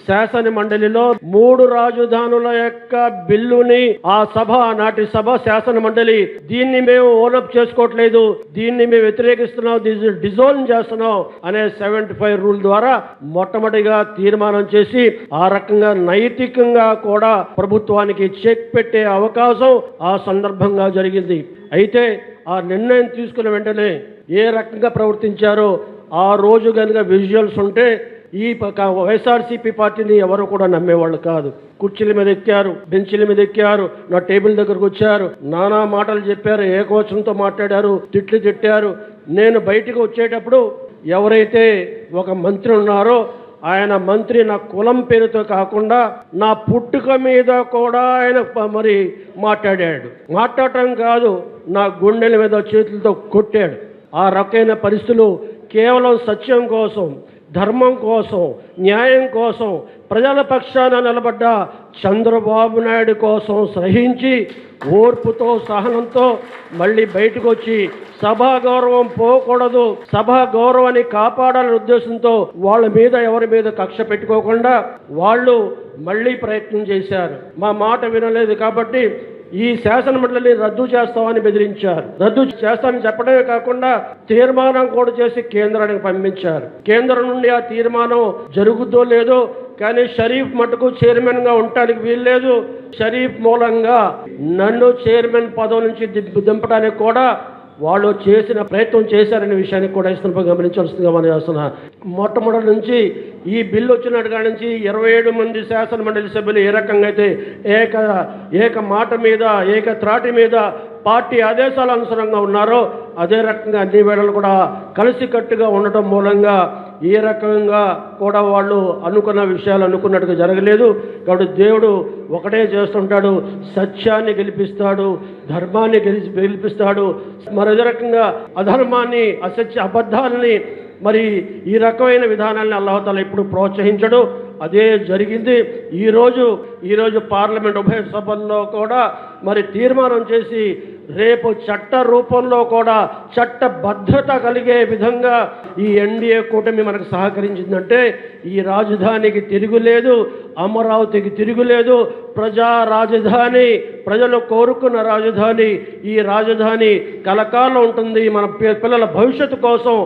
శాసన మండలిలో 3 రాజధానుల యొక్క బిల్లుని ఆ సభ నాటి సభ శాసన మండలి దీన్ని మేము ఓనప్ చేసుకోవట్లేదు, దీన్ని మేము వ్యతిరేకిస్తున్నాం, డిజోల్వ్ చేస్తున్నాం అనే 75 రూల్ ద్వారా మొట్టమొదటిగా తీర్మానం చేసి ఆ రకంగా నైతికంగా కూడా ప్రభుత్వానికి చెక్ పెట్టే అవకాశం ఆ సందర్భంగా జరిగింది. అయితే ఆ నిర్ణయం తీసుకున్న వెంటనే ఏ రకంగా ప్రవర్తించారో ఆ రోజు కనుక విజువల్స్ ఉంటే ఈ వైఎస్ఆర్సీపీ పార్టీని ఎవరు కూడా నమ్మేవాళ్ళు కాదు. కుర్చీల మీద ఎక్కారు, బెంచీల మీద ఎక్కారు, నా టేబుల్ దగ్గరకు వచ్చారు, నానా మాటలు చెప్పారు, ఏకవచనంతో మాట్లాడారు, తిట్టారు. నేను బయటకు వచ్చేటప్పుడు ఎవరైతే ఒక మంత్రి ఉన్నారో ఆయన మంత్రి నా కులం పేరుతో కాకుండా నా పుట్టుక మీద కూడా ఆయన మరి మాట్లాడటం కాదు, నా గుండెల మీద చేతులతో కొట్టాడు. ఆ రకమైన పరిస్థితులు కేవలం సత్యం కోసం, ధర్మం కోసం, న్యాయం కోసం, ప్రజల పక్షాన నిలబడ్డ చంద్రబాబు నాయుడు కోసం సహించి ఓర్పుతో సహనంతో మళ్ళీ బయటకు వచ్చి సభా గౌరవం పోకూడదు, సభా గౌరవాన్ని కాపాడాలనే ఉద్దేశంతో వాళ్ళ మీద ఎవరి మీద కక్ష పెట్టుకోకుండా వాళ్ళు మళ్ళీ ప్రయత్నం చేశారు. మా మాట వినలేదు కాబట్టి ఈ శాసన మండలిని రద్దు చేస్తామని బెదిరించారు. రద్దు చేస్తామని చెప్పడమే కాకుండా తీర్మానం కూడా చేసి కేంద్రానికి పంపించారు. కేంద్రం నుండి ఆ తీర్మానం జరుగుద్దో లేదో కానీ షరీఫ్ మటుకు చైర్మన్ గా ఉండటానికి వీల్లేదు. షరీఫ్ మూలంగా నన్ను చైర్మన్ పదవి నుంచి దింపడానికి కూడా వాళ్ళు చేసిన ప్రయత్నం చేశారనే విషయాన్ని కూడా ఇస్తున్న గమనించాల్సిందిగా మనం చేస్తున్నా. మొట్టమొదటి నుంచి ఈ బిల్లు వచ్చినట్టు కాడి నుంచి 27 మంది శాసన మండలి సభ్యులు ఏ రకంగా అయితే ఏక మాట మీద ఏక త్రాటి మీద పార్టీ ఆదేశాల అనుసారంగా ఉన్నారో అదే రకంగా అన్ని వేళలు కూడా కలిసికట్టుగా ఉండటం మూలంగా ఏ రకంగా కూడా వాళ్ళు అనుకున్న విషయాలు అనుకున్నట్టుగా జరగలేదు. కాబట్టి దేవుడు ఒకటే చేస్తుంటాడు, సత్యాన్ని గెలిపిస్తాడు, ధర్మాన్ని గెలిపిస్తాడు. మరొక రకంగా అధర్మాన్ని, అబద్ధాలని మరి ఈ రకమైన విధానాన్ని అల్లాహ్ ఎప్పుడు ప్రోత్సహించడు. అదే జరిగింది. ఈరోజు పార్లమెంట్ ఉభయ సభల్లో కూడా మరి తీర్మానం చేసి రేపు చట్ట రూపంలో కూడా చట్టబద్ధత కలిగే విధంగా ఈ ఎన్డీఏ కూటమి మనకు సహకరించిందంటే ఈ రాజధానికి తిరుగులేదు, అమరావతికి తిరుగులేదు. ప్రజా రాజధాని, ప్రజలు కోరుకున్న రాజధాని. ఈ రాజధాని కలకాలం ఉంటుంది. మన పిల్లల భవిష్యత్తు కోసం